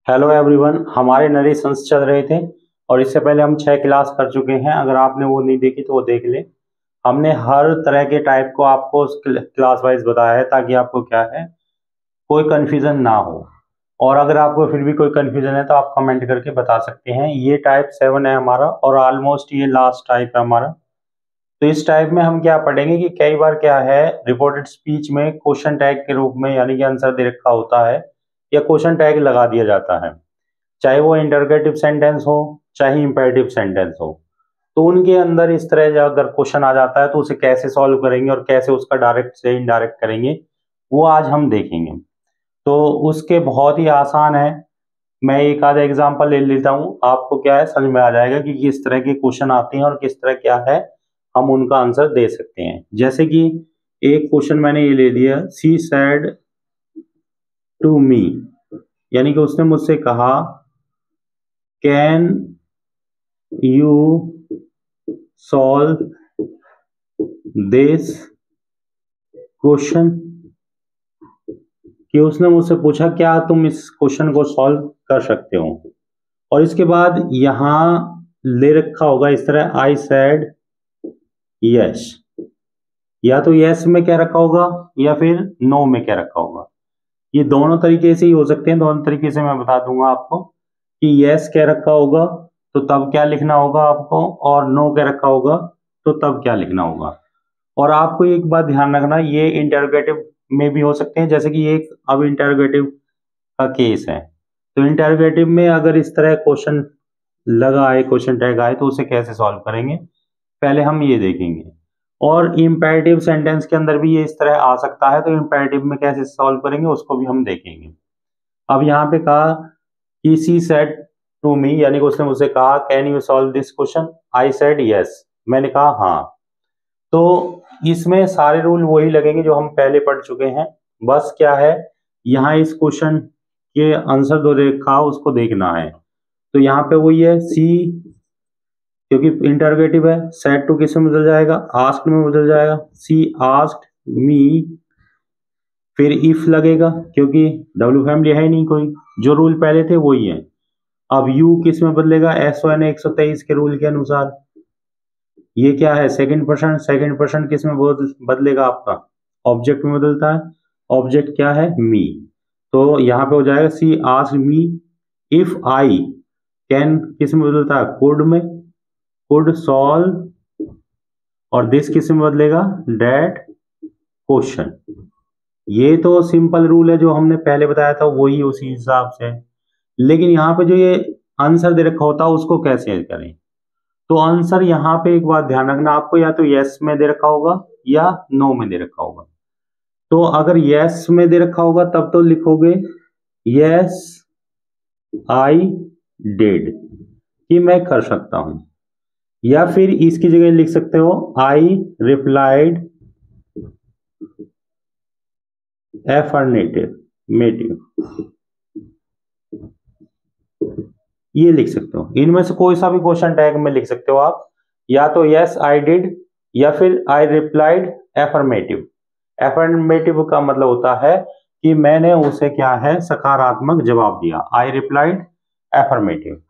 Hello everyone, हमारे narrations चल रहे थे और इससे पहले हम 6 क्लास कर चुके हैं। अगर आपने वो नहीं देखी तो वो देख ले। हमने हर तरह के टाइप को आपको क्लास वाइज बताया है ताकि आपको क्या है कोई कंफ्यूजन ना हो। और अगर आपको फिर भी कोई कंफ्यूजन है तो आप कमेंट करके बता सकते हैं। ये टाइप 7 है हमारा और ऑलमोस्ट ये लास्ट टाइप है हमारा। तो इस टाइप में हम क्या पढ़ेंगे कि कई बार क्या है रिपोर्टेड स्पीच में क्वेश्चन टैग के रूप में यानी कि आंसर दे रखा होता है या क्वेश्चन टैग लगा दिया जाता है, चाहे वो इंटरोगेटिव सेंटेंस हो चाहे इंपेरेटिव सेंटेंस हो। तो उनके अंदर इस तरह अगर क्वेश्चन आ जाता है तो उसे कैसे सॉल्व करेंगे और कैसे उसका डायरेक्ट से इनडायरेक्ट करेंगे वो आज हम देखेंगे। तो उसके बहुत ही आसान है। मैं एक आधा एग्जांपल ले लेता हूँ, आपको क्या है समझ में आ जाएगा कि किस तरह के क्वेश्चन आते हैं और किस तरह क्या है हम उनका आंसर दे सकते हैं। जैसे कि एक क्वेश्चन मैंने ये ले दिया, सी सेड टू मी, यानी कि उसने मुझसे कहा can you solve this question, कि उसने मुझसे पूछा क्या तुम इस क्वेश्चन को सॉल्व कर सकते हो। और इसके बाद यहां ले रखा होगा इस तरह आई सेड यस, या तो यस में क्या रखा होगा या फिर नो में क्या रखा होगा। ये दोनों तरीके से ही हो सकते हैं। दोनों तरीके से मैं बता दूंगा आपको कि यस क्या रखा होगा तो तब क्या लिखना होगा आपको, और नो क्या रखा होगा तो तब क्या लिखना होगा। और आपको एक बात ध्यान रखना, ये इंटरोगेटिव में भी हो सकते हैं। जैसे कि एक अब इंटरोगेटिव का केस है, तो इंटरोगेटिव में अगर इस तरह क्वेश्चन लगा आए, क्वेश्चन टैग आए, तो उसे कैसे सॉल्व करेंगे पहले हम ये देखेंगे। और इम्पेरेटिव सेंटेंस के अंदर भी ये इस तरह आ सकता है, तो इम्पेरेटिव में कैसे सॉल्व करेंगे उसको भी हम देखेंगे। अब यहाँ पे कहा कि सी सेड टू मी, यानी कि उसने मुझसे कहा can you solve this question, I said yes, मैंने कहा हाँ। तो इसमें सारे रूल वही लगेंगे जो हम पहले पढ़ चुके हैं। बस क्या है यहाँ इस क्वेश्चन के आंसर दो देखा उसको देखना है। तो यहाँ पे वही है सी, क्योंकि इंटरोगेटिव है, सेड टू किस में बदल जाएगा, आस्क्ड में बदल जाएगा। सी आस्क्ड मी, फिर इफ लगेगा क्योंकि डब्ल्यू फैमिली है नहीं कोई, जो रूल पहले थे वही है। अब यू किस में बदलेगा, एस ओ एन 123 के रूल के अनुसार। ये क्या है सेकंड पर्सन, सेकंड पर्सन किस में बदलेगा आपका, ऑब्जेक्ट में बदलता है। ऑब्जेक्ट क्या है मी, तो यहाँ पे हो जाएगा she asked me if I can किस में बदलता है, कुड में, कुड सॉल्व, और दिस किस में बदलेगा, डेट क्वेश्चन। ये तो सिंपल रूल है जो हमने पहले बताया था, वही उसी हिसाब से है। लेकिन यहाँ पे जो ये आंसर दे रखा होता है उसको कैसे करें। तो आंसर यहाँ पे एक बात ध्यान रखना, आपको या तो यस में दे रखा होगा या नो में दे रखा होगा। तो अगर यस में दे रखा होगा तब तो लिखोगे यस आई डिड, कि मैं कर सकता हूं, या फिर इसकी जगह लिख सकते हो आई रिप्लाइड एफर्मेटिव, ये लिख सकते हो। इनमें से कोई सा भी क्वेश्चन टैग में लिख सकते हो आप, या तो यस आई डिड या फिर आई रिप्लाइड एफर्मेटिव। एफर्मेटिव का मतलब होता है कि मैंने उसे क्या है सकारात्मक जवाब दिया, आई रिप्लाइड एफर्मेटिव।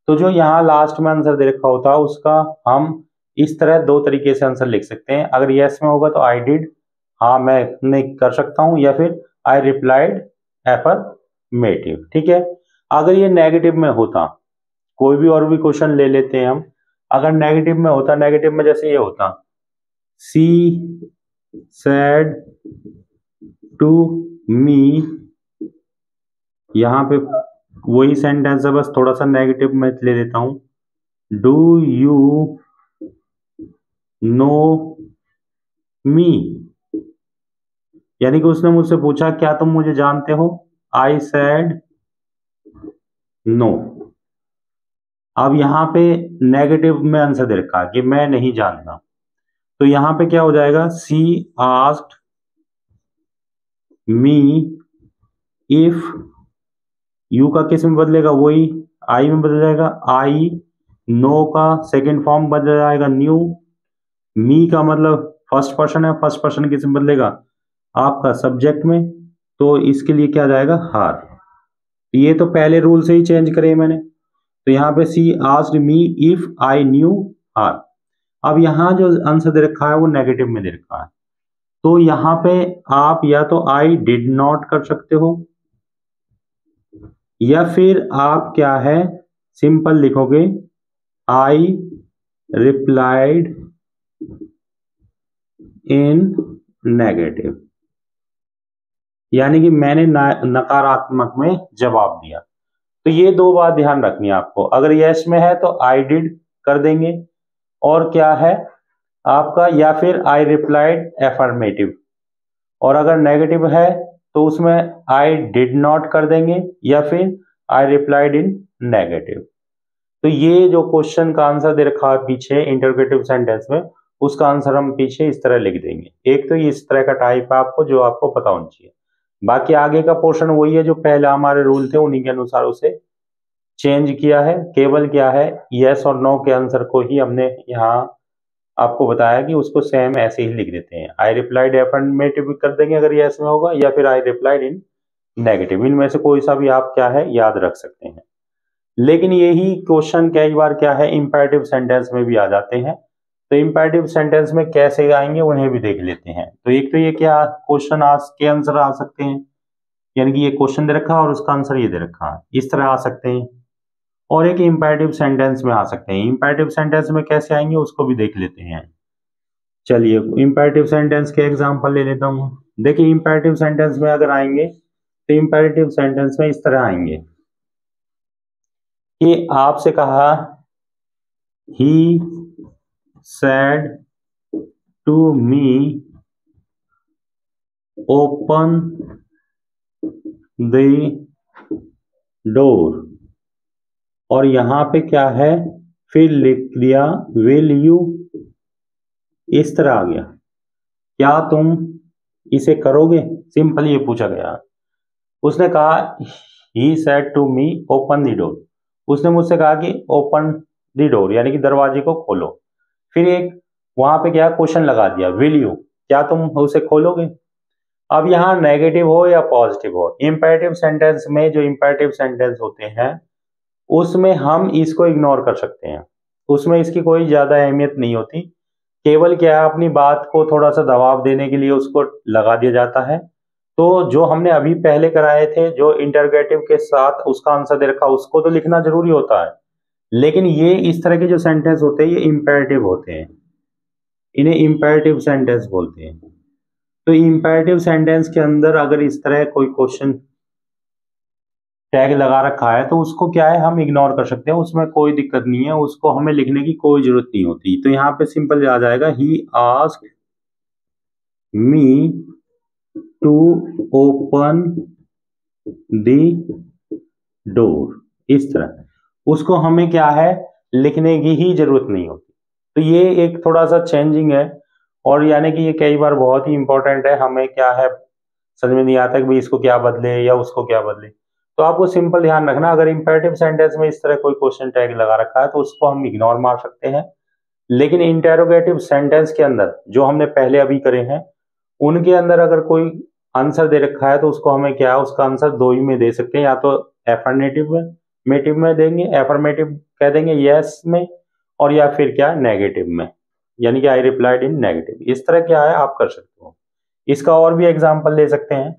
तो जो यहाँ लास्ट में आंसर दे रखा होता है उसका हम इस तरह दो तरीके से आंसर लिख सकते हैं। अगर यस में होगा तो आई डिड, हाँ मैं नहीं कर सकता हूं, या फिर आई रिप्लाइड एफर्मेटिव। ठीक है। अगर ये नेगेटिव में होता, कोई भी और भी क्वेश्चन ले लेते हैं हम, अगर नेगेटिव में होता, नेगेटिव में जैसे ये होता सी सेड टू मी, यहां पे वही सेंटेंस है बस थोड़ा सा नेगेटिव में ले लेता हूं, डू यू नो मी, यानी कि उसने मुझसे पूछा क्या तुम मुझे जानते हो, आई सेड नो। अब यहां पे नेगेटिव में आंसर दे रखा है कि मैं नहीं जानता, तो यहां पे क्या हो जाएगा, she asked me if, you का किस में बदलेगा, वही आई में बदल जाएगा, आई, नो का सेकंड फॉर्म बदल जाएगा न्यू, मी का मतलब फर्स्ट पर्सन है, फर्स्ट पर्सन किस में बदलेगा आपका सब्जेक्ट में, तो इसके लिए क्या जाएगा हार। ये तो पहले रूल से ही चेंज करे मैंने। तो यहाँ पे she asked me if I knew her. अब यहाँ जो आंसर दे रखा है वो नेगेटिव में दे रखा है, तो यहाँ पे आप या तो आई डिड नॉट कर सकते हो, या फिर आप क्या है सिंपल लिखोगे आई रिप्लाइड इन नेगेटिव, यानी कि मैंने नकारात्मक में जवाब दिया। तो ये दो बात ध्यान रखनी है आपको। अगर यस में है तो आई डिड कर देंगे, और क्या है आपका, या फिर आई रिप्लाइड एफर्मेटिव। और अगर नेगेटिव है तो उसमें आई डिड नॉट कर देंगे, या फिर आई रिप्लाइड इन नेगेटिव। तो ये जो क्वेश्चन का आंसर दे रखा है पीछे इंटरोगेटिव सेंटेंस में, उसका आंसर हम पीछे इस तरह लिख देंगे। एक तो इस तरह का टाइप है आपको, जो आपको पता होना चाहिए। बाकी आगे का पोर्शन वही है जो पहले हमारे रूल थे, उन्हीं के अनुसार उसे चेंज किया है। केवल क्या है यस और नो के आंसर को ही हमने यहाँ आपको बताया कि उसको सेम ऐसे ही लिख देते हैं। आई रिप्लाइड एफर्मेटिव कर देंगे अगर यस में होगा, या फिर आई रिप्लाइड इन नेगेटिव। इनमें से कोई सा भी आप क्या है याद रख सकते हैं। लेकिन यही क्वेश्चन कई बार क्या है इंपैरेटिव सेंटेंस में भी आ जाते हैं। तो इंपैरेटिव सेंटेंस में कैसे आएंगे उन्हें भी देख लेते हैं। तो एक तो ये क्या क्वेश्चन के आंसर आ सकते हैं, यानी कि ये क्वेश्चन दे रखा है और उसका आंसर ये दे रखा है, इस तरह आ सकते हैं। और एक इंपैरेटिव सेंटेंस में आ सकते हैं। इंपैरेटिव सेंटेंस में कैसे आएंगे उसको भी देख लेते हैं। चलिए इंपैरेटिव सेंटेंस के एग्जांपल ले लेता हूँ। देखिए इंपैरेटिव सेंटेंस में अगर आएंगे तो इंपैरेटिव सेंटेंस में इस तरह आएंगे कि आपसे कहा ही said to me open the door, और यहां पे क्या है फिर लिख दिया विल यू, इस तरह आ गया क्या तुम इसे करोगे, सिंपल ये पूछा गया। उसने कहा ही said to me open the door, उसने मुझसे कहा कि ओपन द डोर यानी कि दरवाजे को खोलो। फिर एक वहां पे क्या क्वेश्चन लगा दिया विल यू, क्या तुम उसे खोलोगे। अब यहाँ नेगेटिव हो या पॉजिटिव हो, इंपैरेटिव सेंटेंस में जो इंपैरेटिव सेंटेंस होते हैं उसमें हम इसको इग्नोर कर सकते हैं, उसमें इसकी कोई ज्यादा अहमियत नहीं होती। केवल क्या है अपनी बात को थोड़ा सा दबाव देने के लिए उसको लगा दिया जाता है। तो जो हमने अभी पहले कराए थे जो इंटरोगेटिव के साथ उसका आंसर दे रखा उसको तो लिखना जरूरी होता है, लेकिन ये इस तरह के जो सेंटेंस होते हैं ये इंपैरेटिव होते हैं, इन्हें इंपैरेटिव सेंटेंस बोलते हैं। तो इंपैरेटिव सेंटेंस के अंदर अगर इस तरह कोई क्वेश्चन टैग लगा रखा है तो उसको क्या है हम इग्नोर कर सकते हैं, उसमें कोई दिक्कत नहीं है, उसको हमें लिखने की कोई जरूरत नहीं होती। तो यहाँ पे सिंपल आ जाएगा he asked me to open the door, इस तरह उसको हमें क्या है लिखने की ही जरूरत नहीं होती। तो ये एक थोड़ा सा चेंजिंग है, और यानी कि ये कई बार बहुत ही इंपॉर्टेंट है, हमें क्या है समझ में नहीं आता कि भाई इसको क्या बदले या उसको क्या बदले। तो आपको सिंपल ध्यान रखना अगर इंपैरेटिव सेंटेंस में इस तरह कोई क्वेश्चन टैग लगा रखा है तो उसको हम इग्नोर मार सकते हैं। लेकिन इंटेरोगेटिव सेंटेंस के अंदर जो हमने पहले अभी करे हैं उनके अंदर अगर कोई आंसर दे रखा है तो उसको हमें क्या है उसका आंसर दो ही में दे सकते हैं, या तो एफर्मेटिव में देंगे, एफर्मेटिव कह देंगे यस में, और या फिर क्या नेगेटिव में, यानी कि आई रिप्लाइड इन नेगेटिव। इस तरह क्या है आप कर सकते हो। इसका और भी एग्जांपल ले सकते हैं,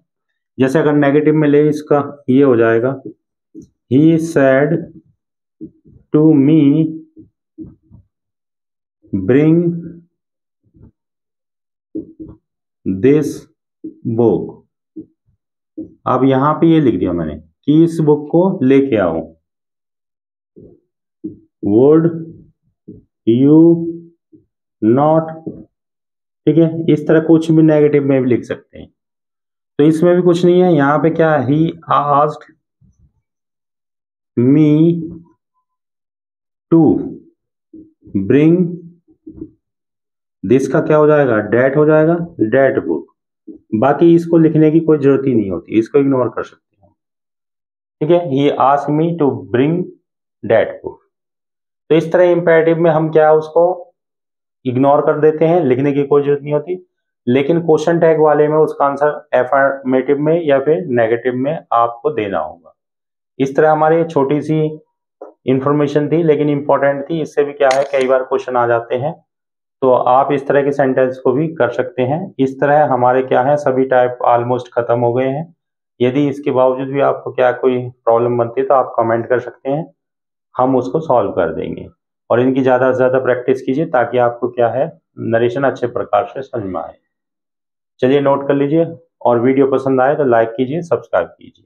जैसे अगर नेगेटिव में ले इसका ये हो जाएगा he said to me bring this book. अब यहां पे ये लिख दिया मैंने कि इस बुक को लेके आओ, वुड यू नॉट, ठीक है। इस तरह कुछ भी नेगेटिव में भी लिख सकते हैं। तो इसमें भी कुछ नहीं है, यहां पे क्या he asked me to bring this का क्या हो जाएगा डेट हो जाएगा, डेट बुक। बाकी इसको लिखने की कोई जरूरत ही नहीं होती, इसको इग्नोर कर सकते हैं, ठीक है। He asked me to bring that book. तो इस तरह इंपैरेटिव में हम क्या उसको इग्नोर कर देते हैं, लिखने की कोई जरूरत नहीं होती। लेकिन क्वेश्चन टैग वाले में उसका आंसर एफर्मेटिव में या फिर नेगेटिव में आपको देना होगा। इस तरह हमारी ये छोटी सी इंफॉर्मेशन थी, लेकिन इंपॉर्टेंट थी। इससे भी क्या है, कई बार क्वेश्चन आ जाते हैं, तो आप इस तरह के सेंटेंस को भी कर सकते हैं। इस तरह हमारे क्या है, सभी टाइप ऑलमोस्ट खत्म हो गए हैं। यदि इसके बावजूद भी आपको क्या कोई प्रॉब्लम बनती है तो आप कमेंट कर सकते हैं, हम उसको सॉल्व कर देंगे। और इनकी ज़्यादा से ज़्यादा प्रैक्टिस कीजिए ताकि आपको क्या है, नरेशन अच्छे प्रकार से समझ में आए। चलिए नोट कर लीजिए, और वीडियो पसंद आए तो लाइक कीजिए, सब्सक्राइब कीजिए।